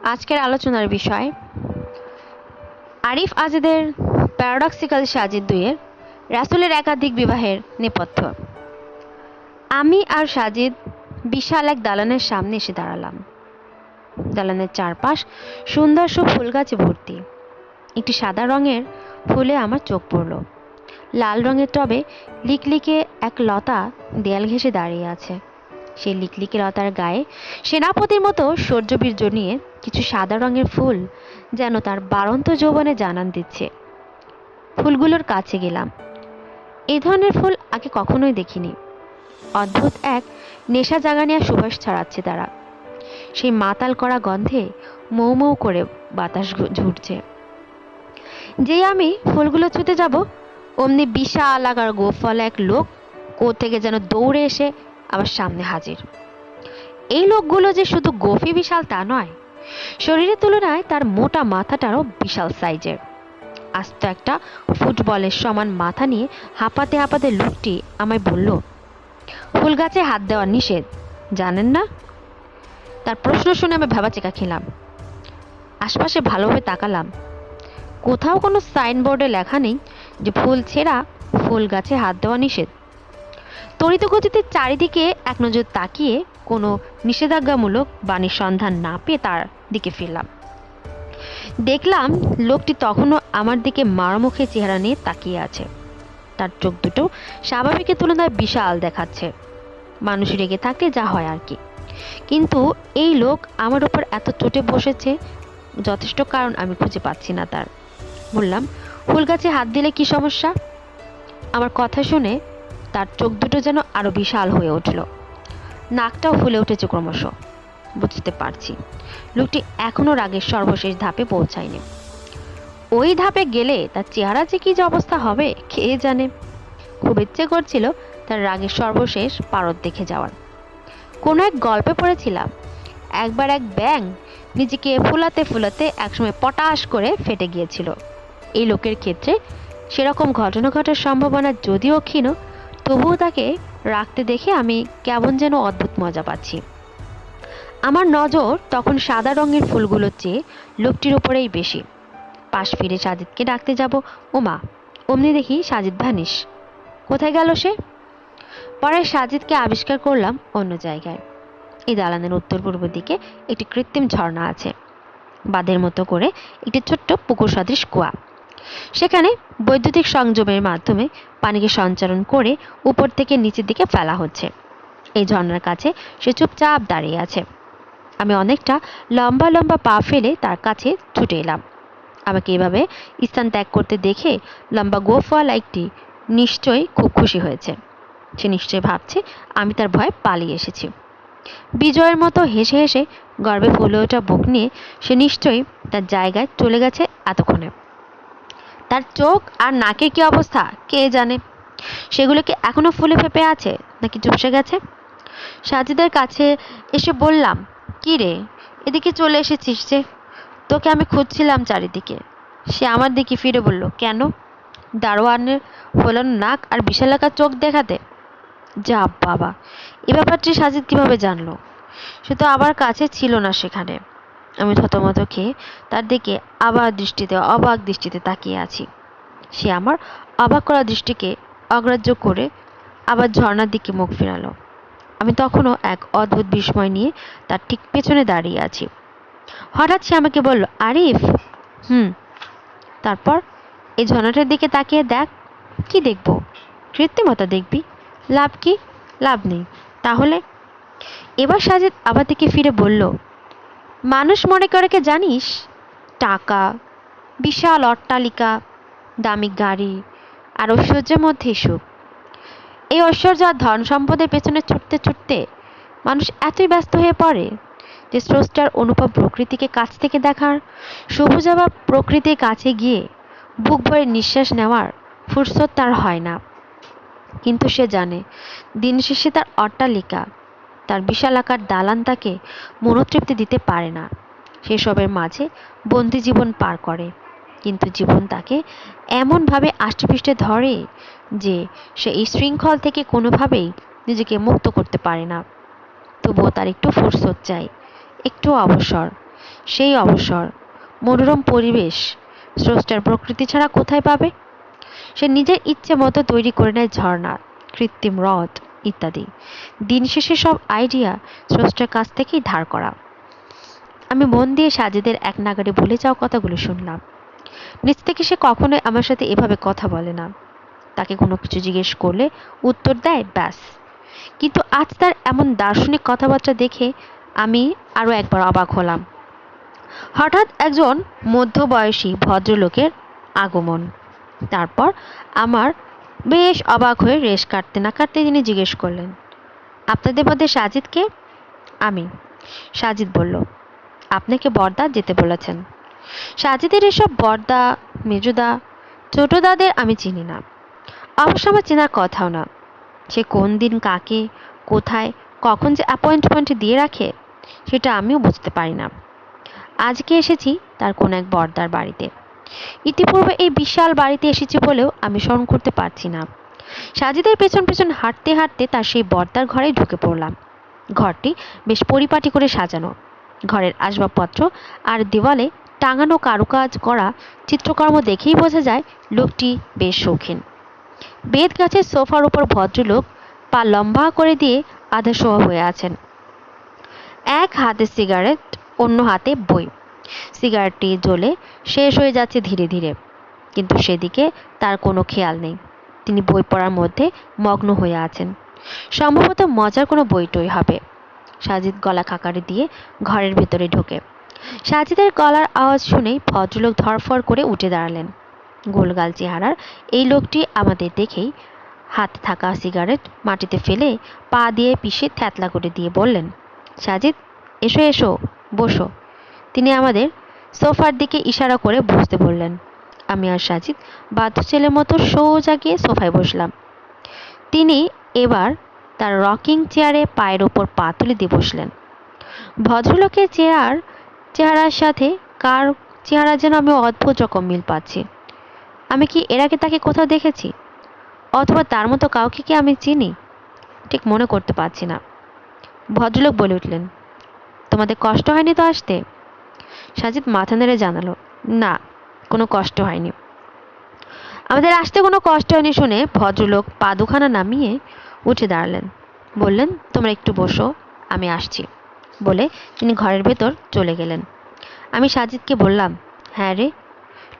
আজকের আলোচনার বিষয় আরিফ আজিদের প্যারাডক্সিক্যাল সাজিদ দুইয়ের রাসূলের একাধিক বিবাহের নেপথ্য। আমি আর সাজিদ বিশাল এক দালানের সামনে এসে দাঁড়ালাম। দালানের চারপাশ সুন্দর সব ফুল গাছে ভর্তি। একটি সাদা রঙের ফুলে আমার চোখ পড়ল। লাল রঙের টবে লিকলিকে এক লতা দেয়াল ঘেঁষে দাঁড়িয়ে আছে। সেই লিকলিকে লতার গায়ে সেনাপতির মতো শৌর্যবীর্য নিয়ে কিছু সাদা রঙের ফুল যেন তার বাড়ন্ত যৌবনে জানান দিচ্ছে। ফুলগুলোর কাছে গেলাম। এই ধরনের ফুল আগে কখনোই দেখিনি। অদ্ভুত এক নেশা জাগানিয়া সুবাস ছড়াচ্ছে তারা। সেই মাতাল করা গন্ধে মৌ মৌ করে বাতাস ঝুরছে। যেই আমি ফুলগুলো ছুতে যাব, অমনি বিশাল আকার গোফলা এক লোক থেকে যেন দৌড়ে এসে আমার সামনে হাজির। এই লোকগুলো যে শুধু গোফি বিশাল তা নয়, শরীরের তুলনায় তার মোটা মাথাটারও বিশাল সাইজের। আস্ত একটা ফুটবলের সমান মাথা নিয়ে হাঁপাতে হাঁপাতে লোকটি আমায় বলল, ফুল গাছে হাত দেওয়া নিষেধ, জানেন না? তার প্রশ্ন শুনে আমি ভ্যাবাচেকা খেলাম। আশপাশে ভালোভাবে তাকালাম। কোথাও কোনো সাইনবোর্ডে লেখা নেই যে ফুল ছেঁড়া ফুল গাছে হাত দেওয়া নিষেধ। তড়িৎ গতিতে চারিদিকে এক নজর তাকিয়ে কোনো নিষেধাজ্ঞামূলক বাণীর সন্ধান না পেয়ে তার দিকে ফিরলাম। দেখলাম লোকটি তখনও আমার দিকে মারমুখে চেহারা নিয়ে তাকিয়ে আছে। তার চোখ দুটো স্বাভাবিকের তুলনায় বিশাল দেখাচ্ছে। মানুষ রেগে থাকলে যা হয় আর কি। কিন্তু এই লোক আমার উপর এত চটে বসেছে, যথেষ্ট কারণ আমি খুঁজে পাচ্ছি না তার। বললাম, ফুল গাছে হাত দিলে কি সমস্যা? আমার কথা শুনে তার চোখ দুটো যেন আরো বিশাল হয়ে উঠল। নাকটাও ফুলে উঠেছে ক্রমশ। বুঝতে পারছি লোকটি এখনো রাগের সর্বশেষ ধাপে পৌঁছায়নি। ওই ধাপে গেলে তার চেহারা যে কি যে অবস্থা হবে কে জানে। খুব ইচ্ছে করছিল তার রাগের সর্বশেষ পারদ দেখে যাওয়ার। কোনো এক গল্পে পড়েছিলাম, একবার এক ব্যাঙ নিজেকে ফুলাতে ফুলাতে একসময় পটাশ করে ফেটে গিয়েছিল। এই লোকের ক্ষেত্রে সেরকম ঘটনা ঘটার সম্ভাবনা যদিও ক্ষীণ, তবুও তাকে রাখতে দেখে আমি কেমন যেন অদ্ভুত মজা পাচ্ছি। আমার নজর তখন সাদা রঙের ফুলগুলোর চেয়ে লোকটির উপরেই বেশি। পাশ ফিরে সাজিদকে ডাকতে যাব, ওমা, অমনি দেখি সাজিদ ভ্যানিশ। কোথায় গেল সে? পরে সাজিদকে আবিষ্কার করলাম অন্য জায়গায়। এই দালানের উত্তর পূর্ব দিকে একটি কৃত্রিম ঝর্ণা আছে। বাঁধের মতো করে একটি ছোট্ট পুকুর সদৃশ কুয়া। সেখানে বৈদ্যুতিক সংযোগের মাধ্যমে পানিকে সঞ্চারণ করে উপর থেকে নিচের দিকে ফেলা হচ্ছে। এই ঝর্ণার কাছে সে চুপচাপ দাঁড়িয়ে আছে। আমি অনেকটা লম্বা লম্বা পা ফেলে তার কাছে ছুটে এলাম। আমাকে এভাবে স্থান ত্যাগ করতে দেখে লম্বা গোফওয়ালা একটি নিশ্চয়ই খুব খুশি হয়েছে। সে নিশ্চয়ই ভাবছে আমি তার ভয়ে পালিয়ে এসেছি। বিজয়ের মতো হেসে হেসে গর্বে ফুলে ওঠা বুক নিয়ে সে নিশ্চয়ই তার জায়গায় চলে গেছে এতক্ষণে। তার চোখ আর নাকের কি অবস্থা কে জানে। সেগুলো কি এখনো ফুলে ফেপে আছে নাকি চুপসে গেছে? সাজিদের কাছে এসে বললাম, কি রে, এদিকে চলে এসেছিস যে? তোকে আমি খুঁজছিলাম চারিদিকে। সে আমার দিকে ফিরে বলল, কেন? দারোয়ানের ফোলানো নাক আর বিশালাকার চোখ দেখাতে? যা বাবা, এ ব্যাপারটি সাজিদ কিভাবে জানলো? সে তো আবার কাছে ছিল না সেখানে। আমি থতমত খেয়ে তার দিকে অবাক দৃষ্টিতে তাকিয়ে আছি। সে আমার অবাক করা দৃষ্টিকে অগ্রাহ্য করে আবার ঝর্ণার দিকে মুখ ফেরালো। আমি তখনও এক অদ্ভুত বিস্ময় নিয়ে তার ঠিক পেছনে দাঁড়িয়ে আছি। হঠাৎ সে আমাকে বলল, আরিফ। হুম। তারপর? এই ঝর্ণাটার দিকে তাকিয়ে দেখ। কি দেখবো? কৃত্রিমতা দেখবি। লাভ কি? লাভ নেই। তাহলে? এবার সাজিদ আবার দিকে ফিরে বলল, মানুষ মনে করে কে জানিস? টাকা, বিশাল অট্টালিকা, দামি গাড়ি আর ঐশ্বর্যের মধ্যেই সুখ। এই ঐশ্বর্য আর ধন সম্পদের পেছনে ছুটতে ছুটতে মানুষ এতই ব্যস্ত হয়ে পড়ে যে স্রষ্টার অনুপম প্রকৃতিকে কাছ থেকে দেখার, সবুজাবা প্রকৃতির কাছে গিয়ে বুক ভরে নিঃশ্বাস নেওয়ার ফুরসত তার হয় না। কিন্তু সে জানে দিন শেষে তার অট্টালিকা, তার বিশালাকার দালান তাকে মনোতৃপ্তি দিতে পারে না। সেসবের মাঝে বন্দি জীবন পার করে, কিন্তু জীবন তাকে এমনভাবে আষ্টেপৃষ্টে ধরে যে সে এই শৃঙ্খল থেকে কোনোভাবেই নিজেকে মুক্ত করতে পারে না। তবুও তার একটু ফুরসত চাই, একটু অবসর। সেই অবসর, মনোরম পরিবেশ স্রষ্টার প্রকৃতি ছাড়া কোথায় পাবে? সে নিজের ইচ্ছে মতো তৈরি করে নেয় ঝর্ণা, কৃত্রিম হ্রদ ইত্যাদি। দিন শেষে সব আইডিয়া স্রষ্টার কাছ থেকেই ধার করা। আমি মন দিয়ে সাজেদের এক নাগাড়ে ভুলে যাওয়া কথাগুলো শুনলাম। নিজ থেকে সে কখনোই আমার সাথে এভাবে কথা বলে না। তাকে কোনো কিছু জিজ্ঞেস করলে উত্তর দেয়, ব্যাস। কিন্তু আজ তার এমন দার্শনিক কথাবার্তা দেখে আমি আরও একবার অবাক হলাম। হঠাৎ একজন মধ্যবয়সী ভদ্রলোকের আগমন। তারপর আমার বেশ অবাক হয়ে রেশ কাটতে না কাটতে তিনি জিজ্ঞেস করলেন, আপনাদের মধ্যে সাজিদকে? আমি। সাজিদ বলল, আপনাকে বড়দা যেতে বলেছেন। সাজিদের এসব বড়দা, মেজদা, ছোটদাদের আমি চিনি না। অবশ্য আমার চেনার কথাও না। সে কোন দিন কাকে, কোথায়, কখন যে অ্যাপয়েন্টমেন্ট দিয়ে রাখে সেটা আমিও বুঝতে পারি না। আজকে এসেছি তার কোন এক বড়দার বাড়িতে। ইতিপূর্বে এই বিশাল বাড়িতে এসেছি বলেও আমি স্মরণ করতে পারছি না। সাজিদের পেছন পেছন হাঁটতে হাঁটতে তার সেই বড়দার ঘরে ঢুকে পড়লাম। ঘরটি বেশ পরিপাটি করে সাজানো। ঘরের আসবাবপত্র আর দেওয়ালে টাঙানো কারুকাজ করা চিত্রকর্ম দেখেই বোঝা যায় লোকটি বেশ শৌখিন। বেত গাছের সোফার উপর ভদ্রলোক পা লম্বা করে দিয়ে আধা শোয়া হয়ে আছেন। এক হাতে সিগারেট, অন্য হাতে বই। সিগারেটটি জ্বলে শেষ হয়ে যাচ্ছে ধীরে ধীরে, কিন্তু সেদিকে তার কোনো খেয়াল নেই। তিনি বই পড়ার মধ্যে মগ্ন হয়ে আছেন। সম্ভবত মজার কোনো বইটই হবে। সাজিদ গলা খাকারি দিয়ে ঘরের ভেতরে ঢোকে। সাজিদের গলার আওয়াজ শুনেই ভদ্রলোক ধরফর করে উঠে দাঁড়ালেন। গোলগাল চেহারার এই লোকটি আমাদের দেখেই হাতে থাকা সিগারেট মাটিতে ফেলে পা দিয়ে পিষে থ্যাতলা করে দিয়ে বললেন, সাজিদ, এসো এসো, বসো। তিনি আমাদের সোফার দিকে ইশারা করে বসতে বললেন। আমি আর সাজিদ বাধ্য ছেলের মতো সোজা গিয়ে সোফায় বসলাম। তিনি এবার তার রকিং চেয়ারে পায়ের ওপর পা তুলে দিয়ে বসলেন। ভদ্রলোকের চেহারার সাথে কার চেহারা যেন আমি অদ্ভুত রকম মিল পাচ্ছি। আমি কি এর আগে তাকে কোথাও দেখেছি, অথবা তার মতো কাউকে কি আমি চিনি? ঠিক মনে করতে পারছি না। ভদ্রলোক বলে উঠলেন, তোমাদের কষ্ট হয়নি তো আসতে? সাজিদ মাথা নেড়ে জানালো, না, কোনো কষ্ট হয়নি। আমাদের আসতে কোনো কষ্ট হয়নি শুনে ভদ্রলোক পা দুখানা নামিয়ে উঠে দাঁড়ালেন। বললেন, তোমরা একটু বসো, আমি আসছি। বলে তিনি ঘরের ভেতর চলে গেলেন। আমি সাজিদকে বললাম, হ্যাঁ রে,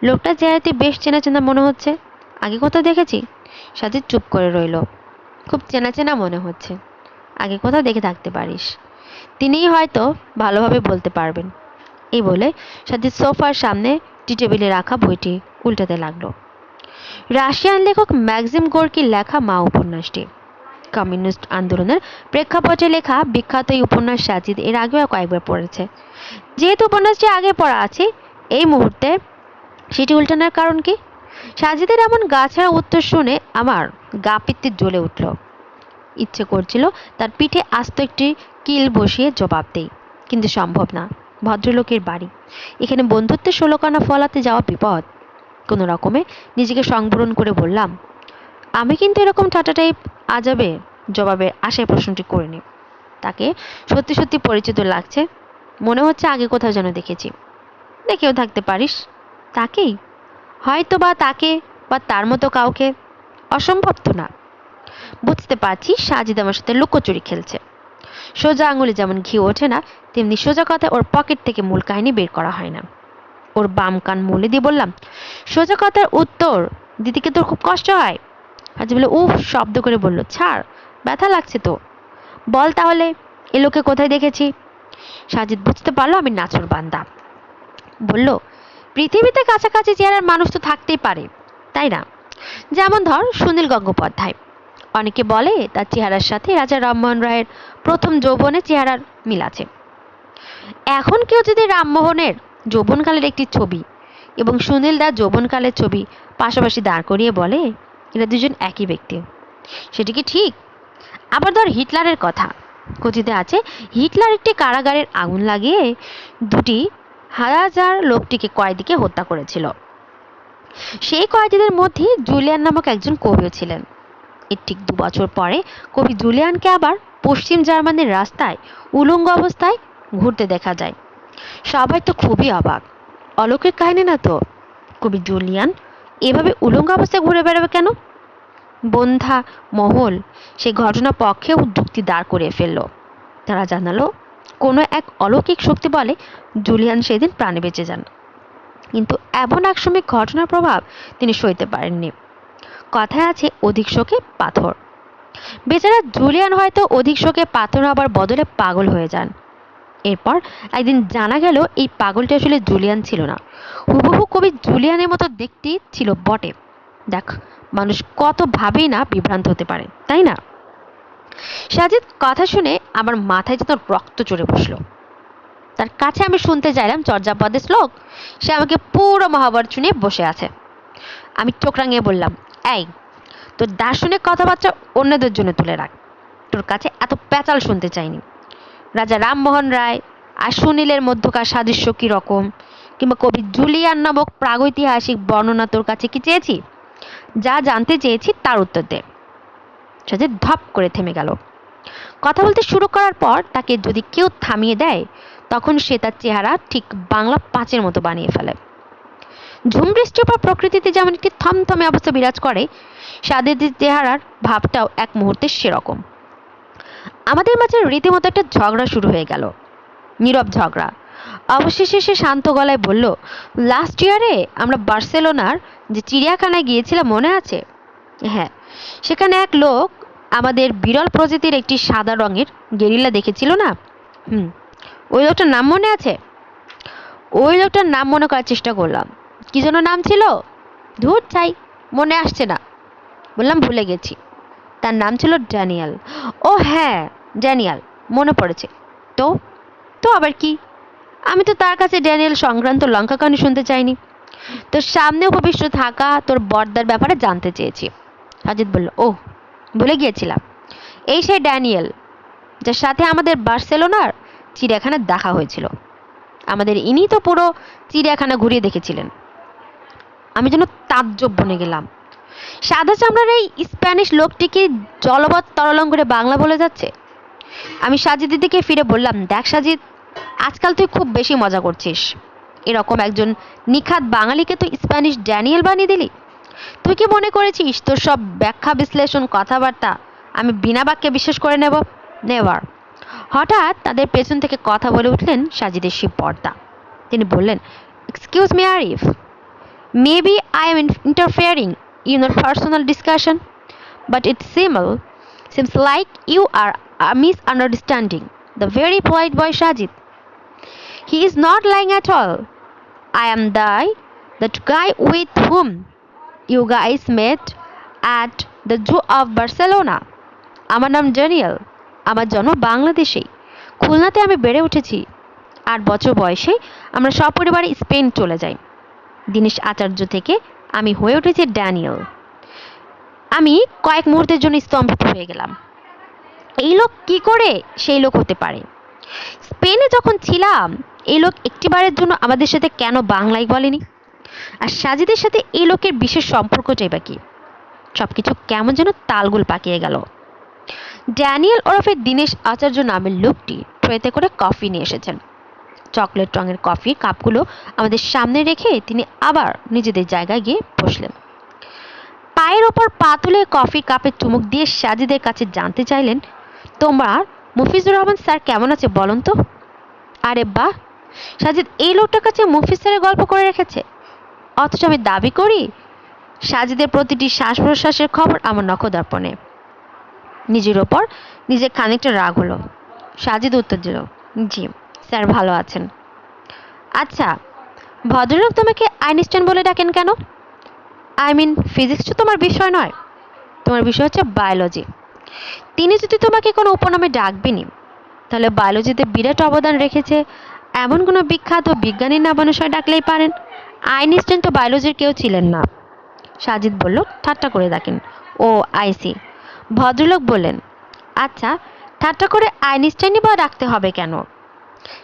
লোকটা চেহারাতে বেশ চেনা চেনা মনে হচ্ছে। আগে কোথাও দেখেছি? সাজিদ চুপ করে রইল। খুব চেনা চেনা মনে হচ্ছে। আগে কোথাও দেখে থাকতে পারিস। তিনিই হয়তো ভালোভাবে বলতে পারবেন। এই বলে সাজিদ সোফার সামনে টি টেবিলে রাখা বইটি উল্টাতে লাগলো। রাশিয়ান লেখক ম্যাক্সিম গোর্কির লেখা মা উপন্যাসটি। কমিউনিস্ট আন্দোলনের প্রেক্ষাপটে লেখা বিখ্যাত এই উপন্যাস সাজিদ এর আগেও কয়েকবার পড়েছে। যেহেতু উপন্যাসটি আগে পড়া আছে, এই মুহূর্তে সেটি উল্টানোর কারণ কি? সাজিদের এমন গাছাড়া উত্তর শুনে আমার গা পিত্তে জ্বলে উঠল। ইচ্ছে করছিল তার পিঠে আস্ত একটি কিল বসিয়ে জবাব দেই, কিন্তু সম্ভব না। ভদ্রলোকের বাড়ি, এখানে বন্ধুত্বের ষোলকানা ফলাতে যাওয়া বিপদ। কোনো রকমে নিজেকে সংবরণ করে বললাম, আমি কিন্তু এরকম ঠাটা টাইপ আজাবে জবাবের আশায় প্রশ্নটি করিনি। তাকে সত্যি সত্যি পরিচিত লাগছে। মনে হচ্ছে আগে কোথাও যেন দেখেছি। দেখেও থাকতে পারিস। তাকেই হয়তো, বা তাকে, বা তার মতো কাউকে। অসম্ভব তো না। বুঝতে পারছি সাজিদ আমার সাথে লুকোচুরি খেলছে। সোজা আঙুলে যেমন ঘি ওঠে না, তেমনি সোজা কথা ওর পকেট থেকে মূল কাহিনী বের করা হয় না। ওর বাম কান মুলে দিয়ে বললাম, সোজা কথার উত্তর দিদিকে তোর খুব কষ্ট হয়? সাজিদ বলে উফ শব্দ করে বলল, ছাড়, ব্যথা লাগছে তো। বল তাহলে এ লোকে কোথায় দেখেছি? সাজিদ বুঝতে পারলো আমি নাচর বান্দা। বলল, পৃথিবীতে কাছাকাছি চেহারার মানুষ তো থাকতেই পারে, তাই না? যেমন ধর সুনীল গঙ্গোপাধ্যায়। অনেকে বলে তার চেহারার সাথে রাজা রামমোহন রায়ের প্রথম যৌবনের চেহারার মিল আছে। এখন কেউ যদি রামমোহনের যৌবনকালের একটি ছবি এবং সুনীল দার যৌবনকালের ছবি পাশাপাশি দাঁড় করিয়ে বলে এরা দুজন একই ব্যক্তি, সেটি কি ঠিক? আবার ধর হিটলারের কথা। কথিতে আছে হিটলার একটি কারাগারের আগুন লাগিয়ে 2,000 লোকটিকে কয়েদিকে হত্যা করেছিল। সেই কয়েদিদের মধ্যে জুলিয়ান নামক একজন কবিও ছিলেন। এর ঠিক 2 বছর পরে কবি জুলিয়ানকে আবার পশ্চিম জার্মানির রাস্তায় উলঙ্গ অবস্থায় ঘুরতে দেখা যায়। সবাই তো খুবই অবাক। অলৌকিক কাহিনী না তো? কবি জুলিয়ান এভাবে উলঙ্গ অবস্থায় ঘুরে বেড়াবে কেন? বন্ধ্যা মহল সেই ঘটনা পক্ষেও যুক্তি দাঁড় করিয়ে ফেলল। তারা জানালো কোনো এক অলৌকিক শক্তি বলে জুলিয়ান সেদিন প্রাণে বেঁচে যান, কিন্তু এমন আকস্মিক ঘটনার প্রভাব তিনি সইতে পারেননি। কথায় আছে অধিক শোকে পাথর। বেচারা জুলিয়ান হয়তো অধিক শোকে পাথর হবার বদলে পাগল হয়ে যান। এরপর একদিন জানা গেল এই পাগলটি আসলে জুলিয়ান ছিল না, হুবহু কবি জুলিয়ানের মতো দেখতে ছিল বটে। দেখ, মানুষ কত ভাবেই না বিভ্রান্ত হতে পারে, তাই না? সাজিদ কথা শুনে আমার মাথায় যেন রক্ত চড়ে বসলো। তার কাছে আমি শুনতে চাইলাম চর্যাপদের শ্লোক। সে আমাকে পুরো মহাভারত শুনিয়ে বসে আছে। আমি চোখ রাঙিয়ে বললাম, এই, তোর দার্শনিক কথাবার্তা অন্যদের জন্য তুলে রাখ। তোর কাছে এত প্যাচাল শুনতে চাইনি। রাজা রামমোহন রায় আর সুনীলের মধ্যকার সাদৃশ্য কী রকম, কিংবা কবি জুলিয়ান নামক প্রাগৈতিহাসিক বর্ণনা তোর কাছে কি চেয়েছি? যা জানতে চেয়েছি তার উত্তর দে। সাজিদ ধপ করে থেমে গেল। কথা বলতে শুরু করার পর তাকে যদি কেউ থামিয়ে দেয়, তখন সে তার চেহারা ঠিক বাংলা 5-এর মতো বানিয়ে ফেলে। ঝুম বৃষ্টির পর প্রকৃতিতে যেমন একটি থমথমে অবস্থা বিরাজ করে, সাজিদের চেহারার ভাবটাও এক মুহূর্তে সেরকম। আমাদের মাঝে রীতিমতো একটা ঝগড়া শুরু হয়ে গেল, নীরব ঝগড়া। অবশেষে সে শান্ত গলায় বলল, লাস্ট ইয়ারে আমরা বার্সেলোনার যে চিড়িয়াখানায় গিয়েছিলাম মনে আছে? হ্যাঁ, সেখানে এক লোক আমাদের বিরল প্রজাতির একটি সাদা রঙের গেরিলা দেখেছিল না? হুম, ওই লোকটার নাম মনে আছে? ওই লোকটার নাম মনে করার চেষ্টা করলাম। কি যেন নাম ছিল? ধুর ছাই, মনে আসছে না। বললাম ভুলে গেছি। তার নাম ছিল ড্যানিয়েল। ও হ্যাঁ, ড্যানিয়েল, মনে পড়েছে। তো তো আবার কি? আমি তো তার কাছে ড্যানিয়েল সংক্রান্ত লঙ্কা কাহিনী শুনতে চাইনি। তোর সামনে উপবিষ্ট থাকা তোর বর্দার ব্যাপারে জানতে চেয়েছি। সাজিদ বলল, ও, ভুলে গিয়েছিলাম। এই সেই ড্যানিয়েল যার সাথে আমাদের বার্সেলোনার চিড়িয়াখানায় দেখা হয়েছিল। আমাদের ইনি তো পুরো চিড়িয়াখানা ঘুরিয়ে দেখেছিলেন। আমি যেন তাজ্জব বনে গেলাম। সাদা চামড়ার এই স্প্যানিশ লোকটিকে জলবৎ তরলঙ্গরে বাংলা বলে যাচ্ছে। আমি সাজিদের দিকে ফিরে বললাম, দেখ সাজিদ, আজকাল তুই খুব বেশি মজা করছিস। এরকম একজন নিখাত বাঙালিকে তুই স্প্যানিশ ড্যানিয়েল বানিয়ে দিলি। তুই কি মনে করেছিস তোর সব ব্যাখ্যা বিশ্লেষণ কথাবার্তা আমি বিনা বাক্যে বিশ্বাস করে নেব? নেভার। হঠাৎ তাদের পেছন থেকে কথা বলে উঠলেন সাজিদের শিব পর্দা। তিনি বললেন, excuse me Arif, maybe I am interfering in your personal discussion, but it seems like you are misunderstanding the very polite boy Sajid. He is not lying at all. I am that guy with whom you guys met at the Zoo of Barcelona. আমার নাম Daniel. আমার জন্ম বাংলাদেশেই। খুলনাতে আমি বেড়ে উঠেছি। 8 বছর বয়সে আমরা সপরিবারে স্পেন চলে যাই। দীনেশ আচার্য থেকে আমি হয়ে উঠেছি ড্যানিয়েল। আমি কয়েক মুহূর্তের জন্য স্তম্ভিত হয়ে গেলাম। এই লোক কি করে সেই লোক হতে পারে? স্পেনে যখন ছিলাম এই লোক একটিবারের জন্য আমাদের সাথে কেন বাংলায় বলেনি? আর সাজিদের সাথে এই লোকের বিশেষ সম্পর্কটাই বা কি? সবকিছু কেমন যেন তালগোল পাকিয়ে গেল। ড্যানিয়েল ওরফে দীনেশ আচার্য নামের লোকটি ট্রেতে করে কফি নিয়ে এসেছেন। চকলেট রঙের কফি কাপগুলো আমাদের সামনে রেখে তিনি আবার নিজেদের জায়গায় গিয়ে বসলেন। পায়ের ওপর পা তুলে কফির কাপে চুমুক দিয়ে সাজিদের কাছে জানতে চাইলেন, তোমার মফিজুর রহমান স্যার কেমন আছে বলুন তো? আরে বাহ, সাজিদ এই লোকটার কাছে মফিজ স্যারের গল্প করে রেখেছে। অথচ আমি দাবি করি সাজিদের প্রতিটি শ্বাস প্রশ্বাসের খবর আমার নখদর্পণে। নিজের ওপর নিজে খানিকটা রাগ হলো। সাজিদ উত্তর দিল, জি স্যার ভালো আছেন। আচ্ছা, ভদ্রলোক তোমাকে আইনস্টাইন বলে ডাকেন কেন? আই মিন ফিজিক্স তো তোমার বিষয় নয়, তোমার বিষয় হচ্ছে বায়োলজি। তিনি যদি তোমাকে কোনো উপনামে ডাকবেনি, তাহলে বায়োলজিতে বিরাট অবদান রেখেছে এমন কোনো বিখ্যাত বিজ্ঞানীর নাম অনুসারে ডাকলেই পারেন। আইনস্টাইন তো বায়োলজির কেউ ছিলেন না। সাজিদ বলল, ঠাট্টা করে ডাকেন। ও আইসি। ভদ্রলোক বললেন, আচ্ছা, ঠাট্টা করে আইনস্টাইনই বা ডাকতে হবে কেন?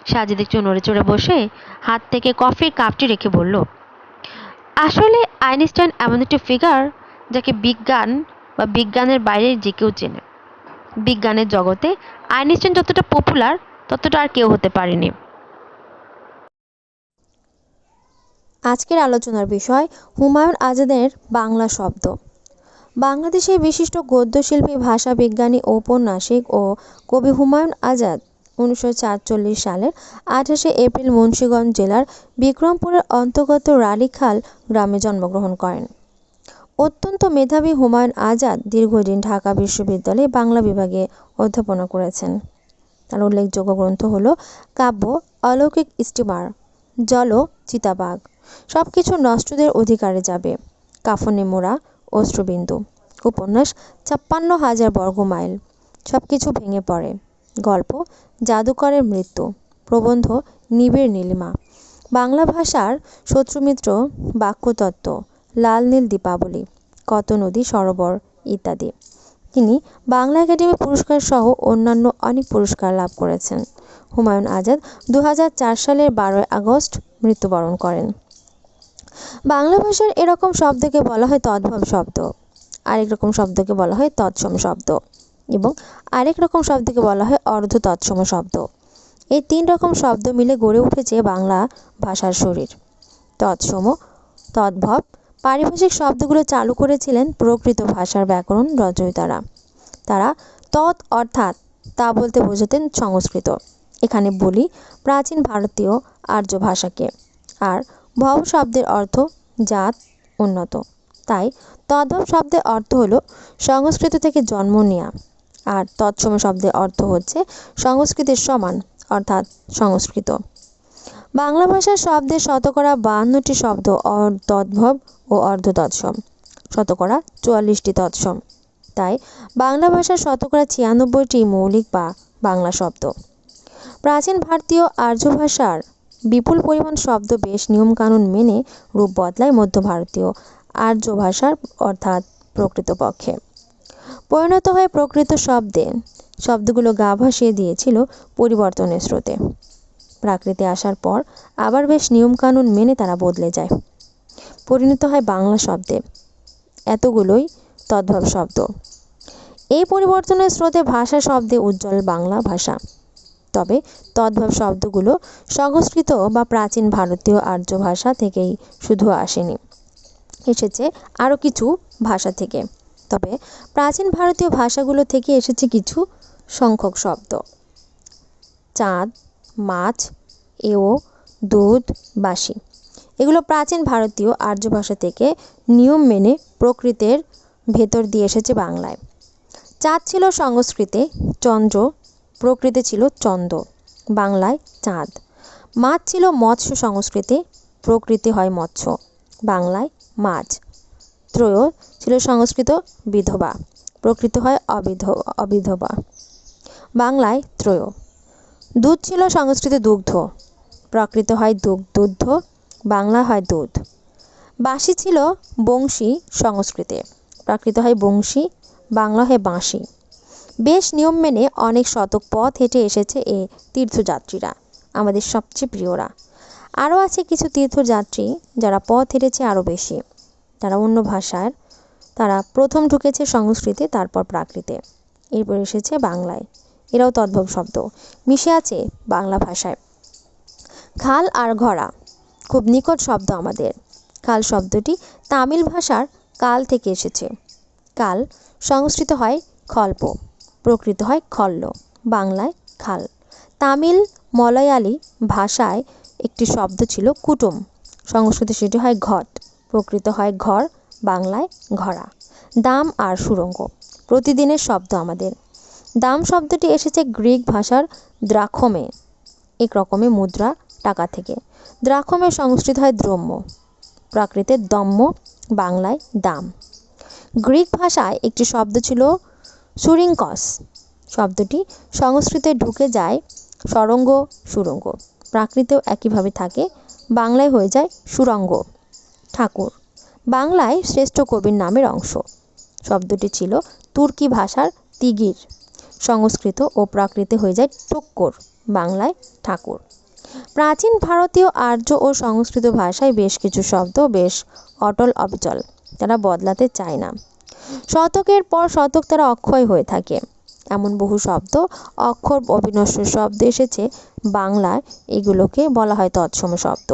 সাজিদ একটু নড়ে চড়ে বসে হাত থেকে কফির কাপটি রেখে বলল, আসলে আইনস্টাইন এমন একটি ফিগার যাকে বিজ্ঞান বা বিজ্ঞানের বাইরে যে কেউ চেনে। বিজ্ঞানের জগতে আইনস্টাইন যতটা পপুলার ততটা আর কেউ হতে পারেনি। আজকের আলোচনার বিষয় হুমায়ুন আজাদের বাংলা শব্দ। বাংলাদেশের বিশিষ্ট গদ্যশিল্পী, ভাষাবিজ্ঞানী, ঔপন্যাসিক ও কবি হুমায়ুন আজাদ 1944 সালের 28শে এপ্রিল মুন্সিগঞ্জ জেলার বিক্রমপুরের অন্তর্গত রানীখাল গ্রামে জন্মগ্রহণ করেন। অত্যন্ত মেধাবী হুমায়ুন আজাদ দীর্ঘদিন ঢাকা বিশ্ববিদ্যালয়ে বাংলা বিভাগে অধ্যাপনা করেছেন। তার উল্লেখযোগ্য গ্রন্থ হল কাব্য অলৌকিক স্টিমার, জল চিতাবাঘ, সবকিছু নষ্টদের অধিকারে যাবে, কাফনে মোড়া অশ্রুবিন্দু, উপন্যাস 56,000 বর্গমাইল, সবকিছু ভেঙে পড়ে, গল্প জাদুকরের মৃত্যু, প্রবন্ধ নিবিড় নীলিমা, বাংলা ভাষার শত্রুমিত্র, বাক্যতত্ত্ব, লাল নীল দীপাবলি, কত নদী সরোবর ইত্যাদি। তিনি বাংলা একাডেমি পুরস্কার সহ অন্যান্য অনেক পুরস্কার লাভ করেছেন। হুমায়ুন আজাদ 2004 সালের 12 আগস্ট মৃত্যুবরণ করেন। বাংলা ভাষার এরকম শব্দকে বলা হয় তদ্ভব শব্দ, আরেক রকম শব্দকে বলা হয় তৎসম শব্দ এবং আরেক রকম শব্দকে বলা হয় অর্ধ তৎসম শব্দ। এই 3 রকম শব্দ মিলে গড়ে উঠেছে বাংলা ভাষার শরীর। তৎসম, তদ্ভব, পারিভাষিক শব্দগুলো চালু করেছিলেন প্রকৃত ভাষার ব্যাকরণ রচয়িতারা। তারা তৎ অর্থাৎ তা বলতে বোঝাতেন সংস্কৃত। এখানে বলি প্রাচীন ভারতীয় আর্য ভাষাকে, আর ভব শব্দের অর্থ জাত, উন্নত। তাই তদ্ভব শব্দের অর্থ হলো সংস্কৃত থেকে জন্ম নেয়া, আর তৎসম শব্দের অর্থ হচ্ছে সংস্কৃতের সমান অর্থাৎ সংস্কৃত। বাংলা ভাষার শব্দের শতকরা 52টি শব্দ তদ্ভব ও অর্ধ তৎসম, শতকরা 44টি তৎসম। তাই বাংলা ভাষার শতকরা 96টি মৌলিক বা বাংলা শব্দ। প্রাচীন ভারতীয় আর্য ভাষার বিপুল পরিমাণ শব্দ বেশ নিয়মকানুন মেনে রূপ বদলায় মধ্য ভারতীয় আর্য ভাষার অর্থাৎ প্রকৃতপক্ষে পরিণত হয় প্রকৃত শব্দে। শব্দগুলো গা ভাসিয়ে দিয়েছিল পরিবর্তনের স্রোতে। প্রাকৃতে আসার পর আবার বেশ নিয়মকানুন মেনে তারা বদলে যায়, পরিণত হয় বাংলা শব্দে। এতগুলোই তদ্ভব শব্দ। এই পরিবর্তনের স্রোতে ভাষা শব্দে উজ্জ্বল বাংলা ভাষা। তবে তদ্ভব শব্দগুলো সংস্কৃত বা প্রাচীন ভারতীয় আর্য ভাষা থেকেই শুধু আসেনি, এসেছে আরও কিছু ভাষা থেকে। তবে প্রাচীন ভারতীয় ভাষাগুলো থেকে এসেছে কিছু সংখ্যক শব্দ। চাঁদ, মাছ, এও, দুধ, বাসি, এগুলো প্রাচীন ভারতীয় আর্য ভাষা থেকে নিয়ম মেনে প্রকৃতের ভেতর দিয়ে এসেছে বাংলায়। চাঁদ ছিল সংস্কৃতে চন্দ্র, প্রকৃতি ছিল চন্দ্র, বাংলায় চাঁদ। মাছ ছিল মৎস্য সংস্কৃতে, প্রকৃতি হয় মৎস্য, বাংলায় মাছ। ত্রয় ছিল সংস্কৃত বিধবা, প্রকৃতি হয় অবিধবা, বাংলায় ত্রয়। দুধ ছিল সংস্কৃত দুগ্ধ, প্রকৃত হয় দুগ্ধ, বাংলা হয় দুধ। বাঁশি ছিল বংশী সংস্কৃতে, প্রাকৃত হয় বংশী, বাংলা হয় বাঁশি। বেশ নিয়ম মেনে অনেক শতক পথ হেঁটে এসেছে এ তীর্থযাত্রীরা, আমাদের সবচেয়ে প্রিয়রা। আরও আছে কিছু তীর্থযাত্রী যারা পথ হেঁটেছে আরও বেশি, তারা অন্য ভাষার, তারা প্রথম ঢুকেছে সংস্কৃতে, তারপর প্রাকৃতে, এরপর এসেছে বাংলায়। এরাও তদ্ভব শব্দ মিশে আছে বাংলা ভাষায়। খাল আর ঘোড়া খুব নিকট শব্দ আমাদের। খাল শব্দটি তামিল ভাষার কাল থেকে এসেছে। কাল সংস্কৃত হয় খল্প, প্রকৃত হয় খল্ল, বাংলায় খাল। তামিল মলয়ালি ভাষায় একটি শব্দ ছিল কুটুম, সংস্কৃতে সেটি হয় ঘট, প্রকৃত হয় ঘর, বাংলায় ঘোড়া। দাম আর সুড়ঙ্গ প্রতিদিনের শব্দ আমাদের। দাম শব্দটি এসেছে গ্রিক ভাষার দ্রাখমে, এক রকমের মুদ্রা টাকা থেকে। দ্রাখমের সংস্কৃত হয় দ্রম্য, প্রাকৃতের দম্য, বাংলায় দাম। গ্রিক ভাষায় একটি শব্দ ছিল সুরিঙ্কস, শব্দটি সংস্কৃতে ঢুকে যায় সরঙ্গ সুরঙ্গ, প্রাকৃতেও একইভাবে থাকে, বাংলায় হয়ে যায় সুরঙ্গ। ঠাকুর বাংলায় শ্রেষ্ঠ কবির নামের অংশ। শব্দটি ছিল তুর্কি ভাষার তিগির, সংস্কৃত ও প্রাকৃতে হয়ে যায় টক্কর, বাংলায় ঠাকুর। প্রাচীন ভারতীয় আর্য ও সংস্কৃত ভাষায় বেশ কিছু শব্দ বেশ অটল অবিচল, তারা বদলাতে চায় না। শতকের পর শতক তারা অক্ষয় হয়ে থাকে। এমন বহু শব্দ, অক্ষর, অবিনশ্বর শব্দ এসেছে বাংলায়, এগুলোকে বলা হয় তৎসম শব্দ।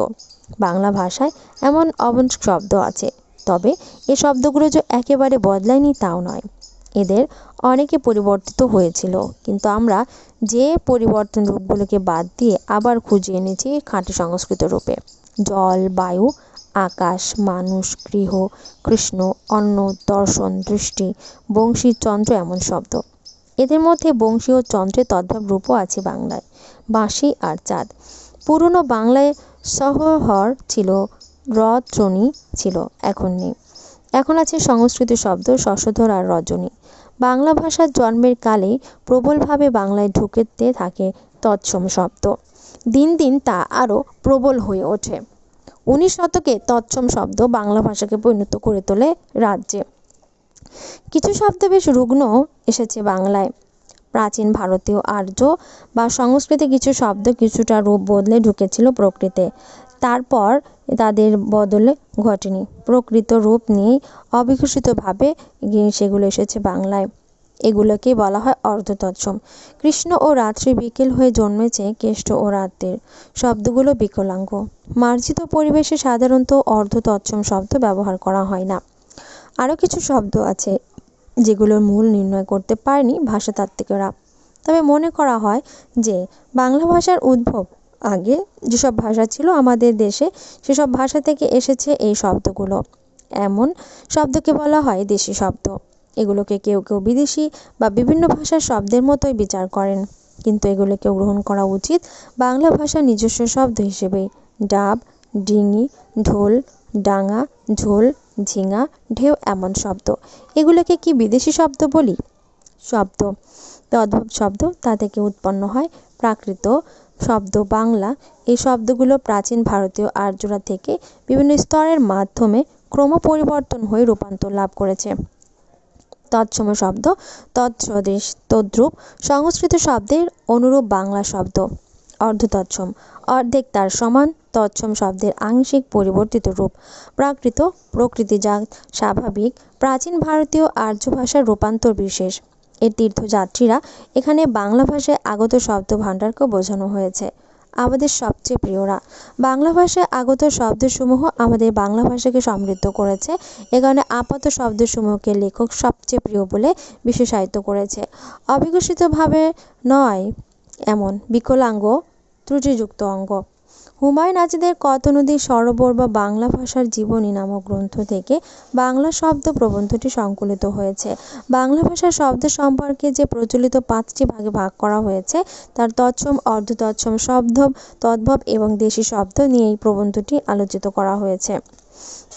বাংলা ভাষায় এমন অবন শব্দ আছে, তবে এই শব্দগুলো যে একেবারে বদলায়নি তাও নয়, এদের অনেকে পরিবর্তিত হয়েছিল, কিন্তু আমরা যে পরিবর্তন রূপগুলোকে বাদ দিয়ে আবার খুঁজে এনেছি খাঁটি সংস্কৃত রূপে। জল, বায়ু, আকাশ, মানুষ, গৃহ, কৃষ্ণ, অন্ন, দর্শন, দৃষ্টি, বংশী, চন্দ্র এমন শব্দ। এদের মধ্যে বংশী ও চন্দ্রের তদ্ভব রূপও আছে বাংলায়। বাঁশি আর চাঁদ। পুরনো বাংলায় সহহর ছিল, রত্রণী ছিল, এখন নেই। এখন আছে সংস্কৃত শব্দ শশধর আর রজনী। বাংলা ভাষার জন্মের কালেই প্রবলভাবে বাংলায় ঢুকতে থাকে তৎসম শব্দ। দিন দিন তা আরও প্রবল হয়ে ওঠে। 19 শতকে তৎসম শব্দ বাংলা ভাষাকে পরিণত করে তোলে রাজ্যে। কিছু শব্দ বেশ রুগ্ন এসেছে বাংলায়। প্রাচীন ভারতীয় আর্য বা সংস্কৃতে কিছু শব্দ কিছুটা রূপ বদলে ঢুকেছিল প্রকৃতে, তারপর তাদের বদলে ঘটেনি, প্রকৃত রূপ নিয়েই অবিকশিতভাবে সেগুলো এসেছে বাংলায়। এগুলোকে বলা হয় অর্ধ তৎসম। কৃষ্ণ ও রাত্রি বিকেল হয়ে জন্মেছে কেষ্ট ও রাত্রির শব্দগুলো বিকলাঙ্গ। মার্জিত পরিবেশে সাধারণত অর্ধ তৎসম শব্দ ব্যবহার করা হয় না। আরও কিছু শব্দ আছে যেগুলোর মূল নির্ণয় করতে পারেনি ভাষাতাত্ত্বিকরা, তবে মনে করা হয় যে বাংলা ভাষার উদ্ভব আগে যেসব ভাষা ছিল আমাদের দেশে সেসব ভাষা থেকে এসেছে এই শব্দগুলো। এমন শব্দকে বলা হয় দেশি শব্দ। এগুলোকে কেউ কেউ বিদেশি বা বিভিন্ন ভাষার শব্দের মতোই বিচার করেন, কিন্তু এগুলোকে গ্রহণ করা উচিত বাংলা ভাষার নিজস্ব শব্দ হিসেবেই। ডাব, ডিঙি, ঢোল, ডাঙা, ঝোল, ঝিঙা, ঢেউ এমন শব্দ। এগুলোকে কি বিদেশি শব্দ বলি? শব্দ তদ্ভব শব্দ, তা থেকে উৎপন্ন হয় প্রাকৃত শব্দ বাংলা। এই শব্দগুলো প্রাচীন ভারতীয় আর্যরা থেকে বিভিন্ন স্তরের মাধ্যমে ক্রম পরিবর্তন হয়ে রূপান্তর লাভ করেছে। তৎসম শব্দ তৎসদৃশ তদ্রূপ সংস্কৃত শব্দের অনুরূপ বাংলা শব্দ। অর্ধ তৎসম অর্ধেক তার সমান, তৎসম শব্দের আংশিক পরিবর্তিত রূপ। প্রাকৃত প্রকৃতি যা স্বাভাবিক প্রাচীন ভারতীয় আর্য ভাষার রূপান্তর বিশেষ। এর তীর্থযাত্রীরা এখানে বাংলা ভাষায় আগত শব্দ ভাণ্ডারকেও বোঝানো হয়েছে। আমাদের সবচেয়ে প্রিয়রা। বাংলা ভাষায় আগত শব্দসমূহ আমাদের বাংলা ভাষাকে সমৃদ্ধ করেছে। এ কারণে আপাত শব্দসমূহকে লেখক সবচেয়ে প্রিয় বলে বিশেষায়িত করেছে। অবিকশিতভাবে নয় এমন বিকলাঙ্গ ত্রুটিযুক্ত অঙ্গ। হুমায়ুন আজাদের কত নদীর সরোবর বা বাংলা ভাষার জীবনী নামক গ্রন্থ থেকে বাংলা শব্দ প্রবন্ধটি সংকলিত হয়েছে। বাংলা ভাষার শব্দ সম্পর্কে যে প্রচলিত 5টি ভাগে ভাগ করা হয়েছে তার তৎসম, অর্ধ তৎসম, শব্দ, তদ্ভব এবং দেশি শব্দ নিয়ে এই প্রবন্ধটি আলোচিত করা হয়েছে।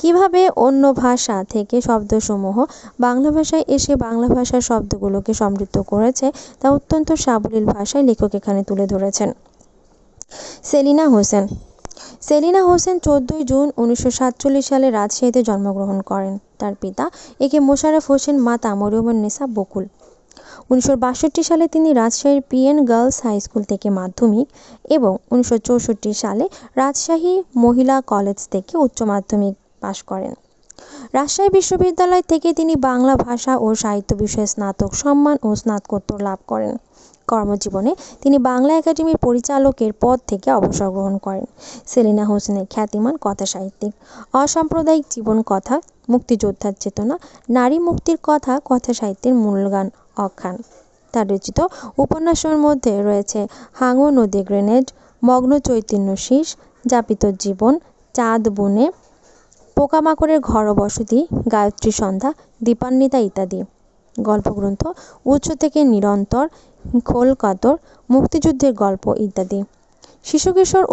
কিভাবে অন্য ভাষা থেকে শব্দসমূহ বাংলা ভাষায় এসে বাংলা ভাষার শব্দগুলোকে সমৃদ্ধ করেছে তা অত্যন্ত সাবলীল ভাষায় লেখক এখানে তুলে ধরেছেন। সেলিনা হোসেন। সেলিনা হোসেন 14 জুন 1947 সালে রাজশাহীতে জন্মগ্রহণ করেন। তার পিতা একে মোশাররফ হোসেন, মাতা মরিয়মুন্নেছা বকুল। 1962 সালে তিনি রাজশাহীর পিএন গার্লস হাই স্কুল থেকে মাধ্যমিক এবং 1964 সালে রাজশাহী মহিলা কলেজ থেকে উচ্চ মাধ্যমিক পাশ করেন। রাজশাহী বিশ্ববিদ্যালয় থেকে তিনি বাংলা ভাষা ও সাহিত্য বিষয়ে স্নাতক সম্মান ও স্নাতকোত্তর লাভ করেন। কর্মজীবনে তিনি বাংলা একাডেমির পরিচালকের পদ থেকে অবসর গ্রহণ করেন। সেলিনা হোসেনের খ্যাতিমান কথা সাহিত্যিক। অসাম্প্রদায়িক জীবন কথা, মুক্তিযোদ্ধার চেতনা, নারী মুক্তির কথা কথা সাহিত্যের মূল গান অখ্যান। তার রচিত উপন্যাসের মধ্যে রয়েছে হাঙর নদী গ্রেনেড, মগ্ন চৈতন্য শীষ, যাপিত জীবন, চাঁদ বনে, পোকামাকড়ের ঘর বসতি, গায়ত্রী সন্ধ্যা, দীপান্বিতা ইত্যাদি। গল্পগ্রন্থ উৎস থেকে নিরন্তর, খোল কাতর, মুক্তিযুদ্ধের গল্প ইত্যাদি। শিশু কিশোর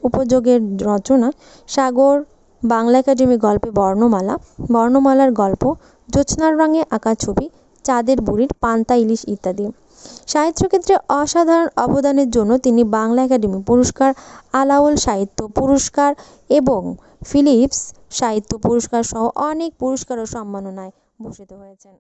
উপযোগের রচনা সাগর, বাংলা একাডেমি গল্পে বর্ণমালা, বর্ণমালার গল্প, জ্যোৎস্নার রঙে আঁকা ছবি, চাঁদের বুড়ির পান্তা ইলিশ ইত্যাদি। সাহিত্যক্ষেত্রে অসাধারণ অবদানের জন্য তিনি বাংলা একাডেমি পুরস্কার, আলাওল সাহিত্য পুরস্কার এবং ফিলিপস সাহিত্য পুরস্কার সহ অনেক পুরস্কার ও সম্মাননায় ভূষিত হয়েছেন।